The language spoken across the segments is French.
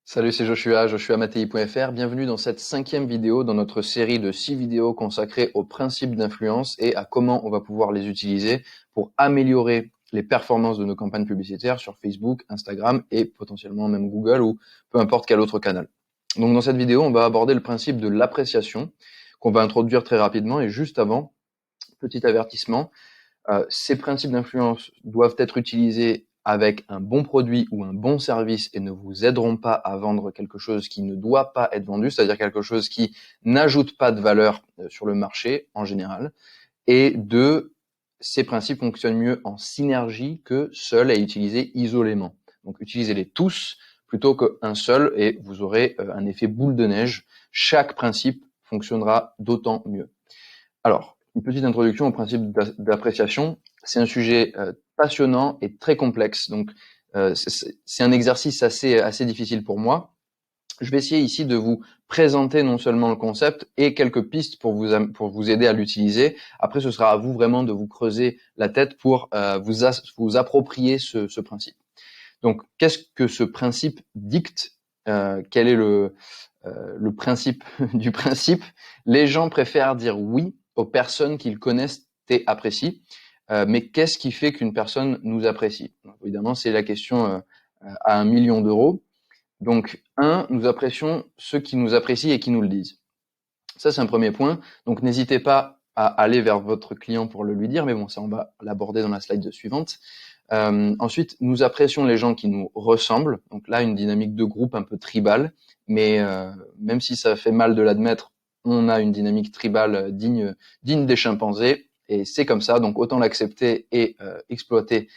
Salut, c'est Joshua Mattei.fr. Bienvenue dans cette 5e vidéo dans notre série de 6 vidéos consacrées aux principes d'influence et à comment on va pouvoir les utiliser pour améliorer les performances de nos campagnes publicitaires sur Facebook, Instagram et potentiellement même Google ou peu importe quel autre canal. Donc dans cette vidéo, on va aborder le principe de l'appréciation qu'on va introduire très rapidement et juste avant, petit avertissement, ces principes d'influence doivent être utilisés avec un bon produit ou un bon service et ne vous aideront pas à vendre quelque chose qui ne doit pas être vendu, c'est-à-dire quelque chose qui n'ajoute pas de valeur sur le marché en général. Et deux, ces principes fonctionnent mieux en synergie que seuls et utilisés isolément. Donc utilisez-les tous plutôt qu'un seul et vous aurez un effet boule de neige. Chaque principe fonctionnera d'autant mieux. Alors, une petite introduction au principe d'appréciation. C'est un sujet passionnant et très complexe. Donc, c'est un exercice assez difficile pour moi. Je vais essayer ici de vous présenter non seulement le concept et quelques pistes pour vous aider à l'utiliser. Après, ce sera à vous vraiment de vous creuser la tête pour vous approprier ce principe. Donc, qu'est-ce que ce principe dicte Quel est le principe du principe? Les gens préfèrent dire oui aux personnes qu'ils connaissent et apprécient. Mais qu'est-ce qui fait qu'une personne nous apprécie? Donc, évidemment, c'est la question à 1 million d'euros. Donc, nous apprécions ceux qui nous apprécient et qui nous le disent. Ça, c'est un premier point. Donc, n'hésitez pas à aller vers votre client pour le lui dire, mais bon, ça, on va l'aborder dans la slide suivante. Ensuite, nous apprécions les gens qui nous ressemblent. Donc là, une dynamique de groupe un peu tribale, mais même si ça fait mal de l'admettre, on a une dynamique tribale digne des chimpanzés, et c'est comme ça. Donc autant l'accepter et exploiter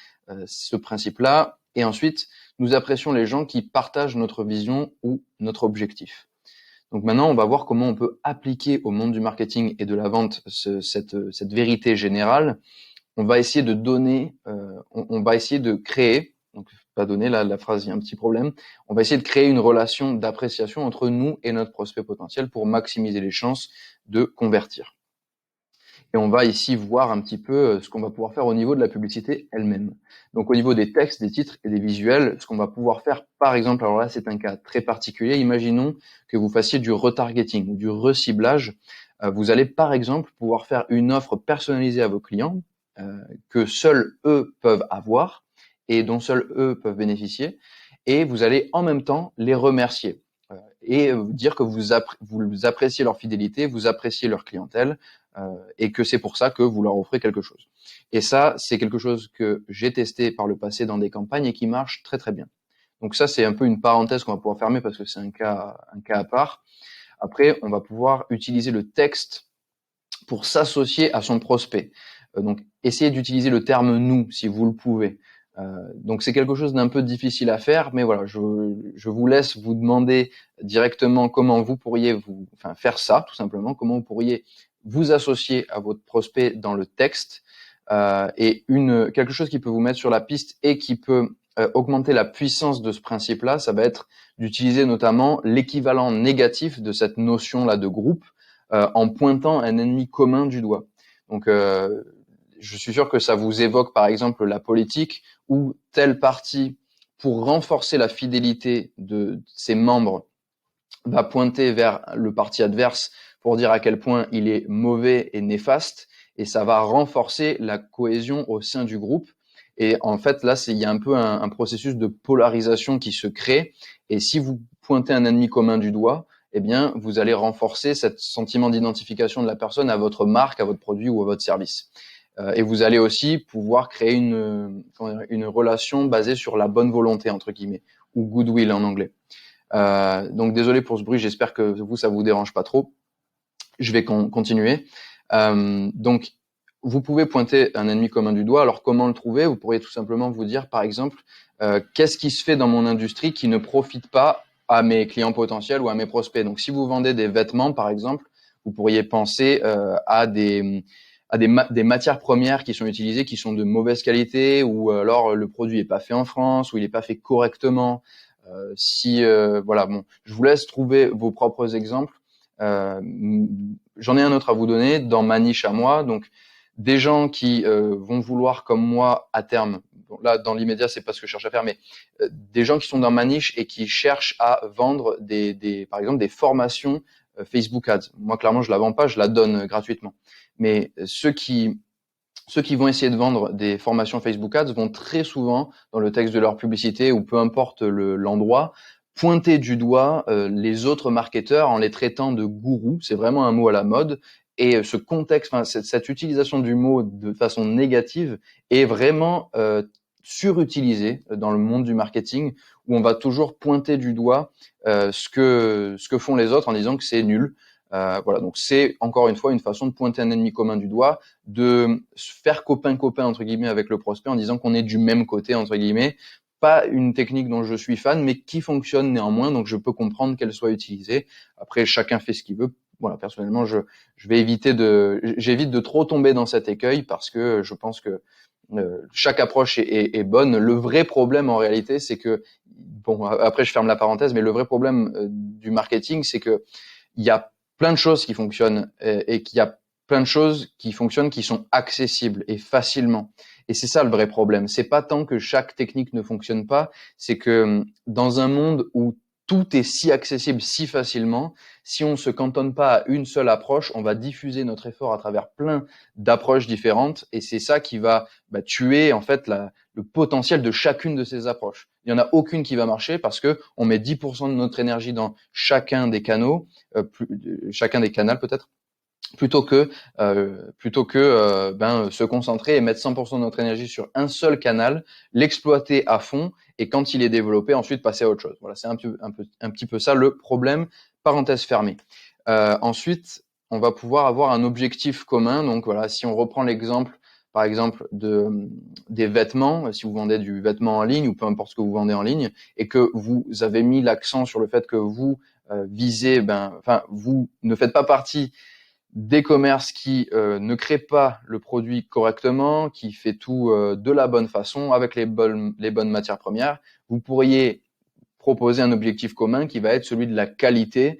ce principe-là. Et ensuite, nous apprécions les gens qui partagent notre vision ou notre objectif. Donc maintenant, on va voir comment on peut appliquer au monde du marketing et de la vente cette vérité générale. On va essayer de donner, on va essayer de créer, donc pas donner, là la phrase, il y a un petit problème, on va essayer de créer une relation d'appréciation entre nous et notre prospect potentiel pour maximiser les chances de convertir. Et on va ici voir un petit peu ce qu'on va pouvoir faire au niveau de la publicité elle-même. Donc au niveau des textes, des titres et des visuels, ce qu'on va pouvoir faire, par exemple, alors là c'est un cas très particulier, imaginons que vous fassiez du retargeting ou du reciblage. Vous allez par exemple pouvoir faire une offre personnalisée à vos clients que seuls eux peuvent avoir et dont seuls eux peuvent bénéficier, et vous allez en même temps les remercier et dire que vous appréciez leur fidélité, vous appréciez leur clientèle, et que c'est pour ça que vous leur offrez quelque chose. Et ça, c'est quelque chose que j'ai testé par le passé dans des campagnes et qui marche très très bien. Donc ça, c'est un peu une parenthèse qu'on va pouvoir fermer parce que c'est un cas à part. Après, on va pouvoir utiliser le texte pour s'associer à son prospect. Donc, essayez d'utiliser le terme nous si vous le pouvez. Donc, c'est quelque chose d'un peu difficile à faire, mais voilà, je vous laisse vous demander directement comment vous pourriez faire ça, tout simplement, comment vous pourriez vous associer à votre prospect dans le texte. Et quelque chose qui peut vous mettre sur la piste et qui peut augmenter la puissance de ce principe-là, ça va être d'utiliser notamment l'équivalent négatif de cette notion-là de groupe, en pointant un ennemi commun du doigt. Donc, je suis sûr que ça vous évoque par exemple la politique où tel parti, pour renforcer la fidélité de ses membres, va pointer vers le parti adverse pour dire à quel point il est mauvais et néfaste, et ça va renforcer la cohésion au sein du groupe. Et en fait, là, il y a un peu un processus de polarisation qui se crée, et si vous pointez un ennemi commun du doigt, eh bien, vous allez renforcer ce sentiment d'identification de la personne à votre marque, à votre produit ou à votre service. Et vous allez aussi pouvoir créer une relation basée sur la bonne volonté, entre guillemets, ou goodwill en anglais. Donc désolé pour ce bruit, j'espère que ça vous dérange pas trop. Je vais continuer. Donc vous pouvez pointer un ennemi commun du doigt. Alors comment le trouver? Vous pourriez tout simplement vous dire, par exemple, qu'est-ce qui se fait dans mon industrie qui ne profite pas à mes clients potentiels ou à mes prospects? Donc si vous vendez des vêtements, par exemple, vous pourriez penser à des matières premières qui sont utilisées, qui sont de mauvaise qualité, ou alors le produit est pas fait en France, ou il est pas fait correctement. Voilà, bon, je vous laisse trouver vos propres exemples. J'en ai un autre à vous donner dans ma niche à moi. Donc, des gens qui vont vouloir, comme moi, à terme, bon, là, dans l'immédiat, c'est pas ce que je cherche à faire, mais des gens qui sont dans ma niche et qui cherchent à vendre par exemple, des formations Facebook Ads. Moi, clairement, je la vends pas, je la donne gratuitement. Mais ceux qui vont essayer de vendre des formations Facebook Ads vont très souvent, dans le texte de leur publicité ou peu importe l'endroit, pointer du doigt les autres marketeurs en les traitant de gourous. C'est vraiment un mot à la mode. Et ce contexte, enfin, cette utilisation du mot de façon négative est vraiment surutilisée dans le monde du marketing, où on va toujours pointer du doigt ce que font les autres en disant que c'est nul. Voilà, donc c'est encore une fois une façon de pointer un ennemi commun du doigt, de se faire copain-copain entre guillemets avec le prospect en disant qu'on est du même côté entre guillemets. Pas une technique dont je suis fan, mais qui fonctionne néanmoins, donc je peux comprendre qu'elle soit utilisée. Après, chacun fait ce qu'il veut. Voilà, personnellement, j'évite de trop tomber dans cet écueil parce que je pense que chaque approche est bonne. Le vrai problème en réalité, c'est que, bon, après je ferme la parenthèse, mais le vrai problème du marketing, c'est que il y a plein de choses qui fonctionnent et qu'il y a plein de choses qui fonctionnent qui sont accessibles et facilement. Et c'est ça le vrai problème. C'est pas tant que chaque technique ne fonctionne pas, c'est que dans un monde où tout est si accessible si facilement, si on se cantonne pas à une seule approche, on va diffuser notre effort à travers plein d'approches différentes et c'est ça qui va tuer en fait le potentiel de chacune de ces approches. Il y en a aucune qui va marcher parce que on met 10% de notre énergie dans chacun des canaux, chacun des canaux peut-être, plutôt que se concentrer et mettre 100% de notre énergie sur un seul canal, l'exploiter à fond et quand il est développé, ensuite passer à autre chose. Voilà, c'est un petit peu ça le problème. Parenthèse fermée. Ensuite, on va pouvoir avoir un objectif commun. Donc voilà, si on reprend l'exemple, par exemple, des vêtements, si vous vendez du vêtement en ligne ou peu importe ce que vous vendez en ligne, et que vous avez mis l'accent sur le fait que vous visez, vous ne faites pas partie des commerces qui ne créent pas le produit correctement, qui fait tout de la bonne façon, avec les bonnes matières premières, vous pourriez proposer un objectif commun qui va être celui de la qualité,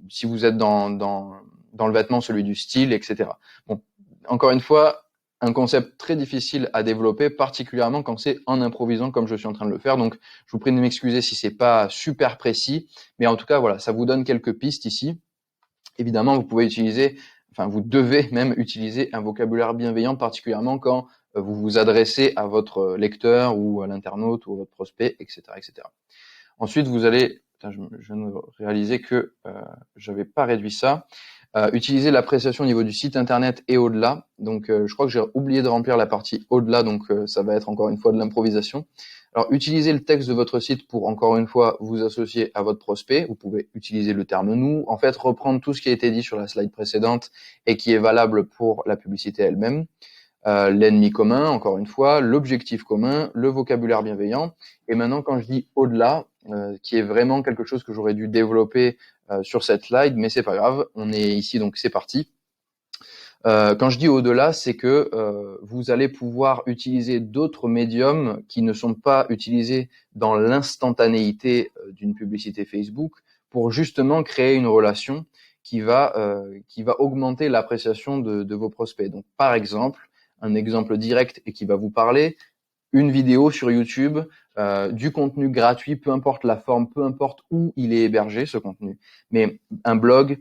si vous êtes dans le vêtement, celui du style, etc. Bon, encore une fois, un concept très difficile à développer, particulièrement quand c'est en improvisant comme je suis en train de le faire. Donc, je vous prie de m'excuser si c'est pas super précis, mais en tout cas, voilà, ça vous donne quelques pistes ici. Évidemment, vous devez même utiliser un vocabulaire bienveillant, particulièrement quand vous vous adressez à votre lecteur ou à l'internaute ou à votre prospect, etc., etc. Ensuite, vous allez, je viens de réaliser que j'avais pas réduit ça. Utiliser l'appréciation au niveau du site internet et au-delà. Donc, je crois que j'ai oublié de remplir la partie au-delà, donc ça va être encore une fois de l'improvisation. Alors, utilisez le texte de votre site pour, encore une fois, vous associer à votre prospect. Vous pouvez utiliser le terme « nous ». En fait, reprendre tout ce qui a été dit sur la slide précédente et qui est valable pour la publicité elle-même. L'ennemi commun, encore une fois, l'objectif commun, le vocabulaire bienveillant. Et maintenant, quand je dis au-delà, qui est vraiment quelque chose que j'aurais dû développer sur cette slide, mais c'est pas grave, on est ici, donc c'est parti. Quand je dis au-delà, c'est que vous allez pouvoir utiliser d'autres médiums qui ne sont pas utilisés dans l'instantanéité d'une publicité Facebook pour justement créer une relation qui va augmenter l'appréciation de vos prospects. Donc, par exemple, un exemple direct et qui va vous parler, une vidéo sur YouTube, du contenu gratuit, peu importe la forme, peu importe où il est hébergé, ce contenu, mais un blog,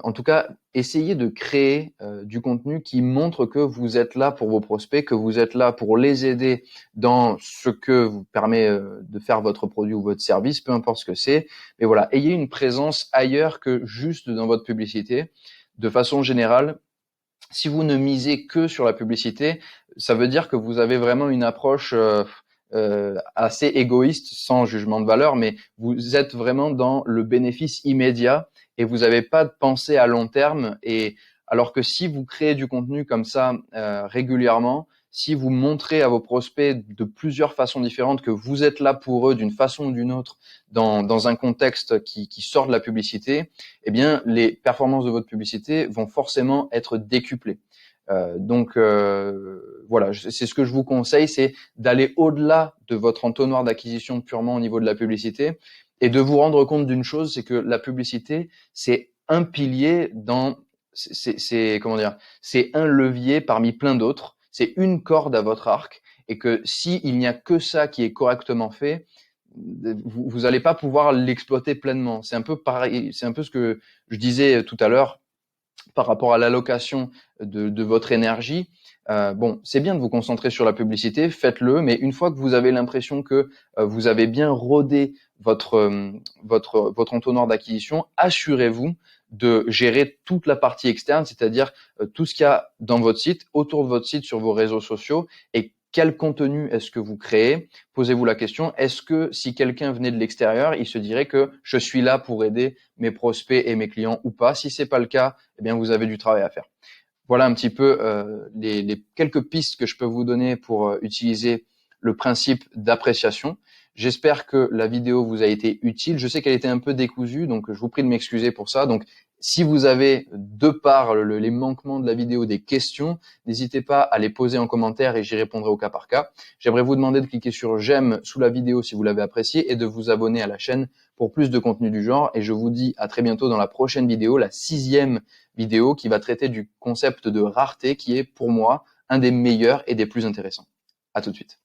en tout cas, essayez de créer du contenu qui montre que vous êtes là pour vos prospects, que vous êtes là pour les aider dans ce que vous permet de faire votre produit ou votre service, peu importe ce que c'est. Mais voilà, ayez une présence ailleurs que juste dans votre publicité. De façon générale, si vous ne misez que sur la publicité, ça veut dire que vous avez vraiment une approche assez égoïste, sans jugement de valeur, mais vous êtes vraiment dans le bénéfice immédiat et vous n'avez pas de pensée à long terme. Et alors que si vous créez du contenu comme ça régulièrement, si vous montrez à vos prospects de plusieurs façons différentes que vous êtes là pour eux d'une façon ou d'une autre dans un contexte qui sort de la publicité, eh bien les performances de votre publicité vont forcément être décuplées. Voilà, c'est ce que je vous conseille, c'est d'aller au-delà de votre entonnoir d'acquisition purement au niveau de la publicité et de vous rendre compte d'une chose, c'est que la publicité, c'est un pilier dans comment dire, c'est un levier parmi plein d'autres. C'est une corde à votre arc, et que si il n'y a que ça qui est correctement fait, vous allez pas pouvoir l'exploiter pleinement. C'est un peu pareil, c'est un peu ce que je disais tout à l'heure par rapport à l'allocation de votre énergie. Bon, c'est bien de vous concentrer sur la publicité, faites-le, mais une fois que vous avez l'impression que vous avez bien rodé votre entonnoir d'acquisition, assurez-vous de gérer toute la partie externe, c'est-à-dire tout ce qu'il y a dans votre site, autour de votre site, sur vos réseaux sociaux, et quel contenu est-ce que vous créez? Posez-vous la question, est-ce que si quelqu'un venait de l'extérieur, il se dirait que je suis là pour aider mes prospects et mes clients ou pas? Si c'est pas le cas, eh bien vous avez du travail à faire. Voilà un petit peu les quelques pistes que je peux vous donner pour utiliser le principe d'appréciation. J'espère que la vidéo vous a été utile. Je sais qu'elle était un peu décousue, donc je vous prie de m'excuser pour ça. Donc, si vous avez, de par les manquements de la vidéo, des questions, n'hésitez pas à les poser en commentaire et j'y répondrai au cas par cas. J'aimerais vous demander de cliquer sur j'aime sous la vidéo si vous l'avez appréciée et de vous abonner à la chaîne pour plus de contenu du genre. Et je vous dis à très bientôt dans la prochaine vidéo, la 6e vidéo qui va traiter du concept de rareté qui est pour moi un des meilleurs et des plus intéressants. À tout de suite.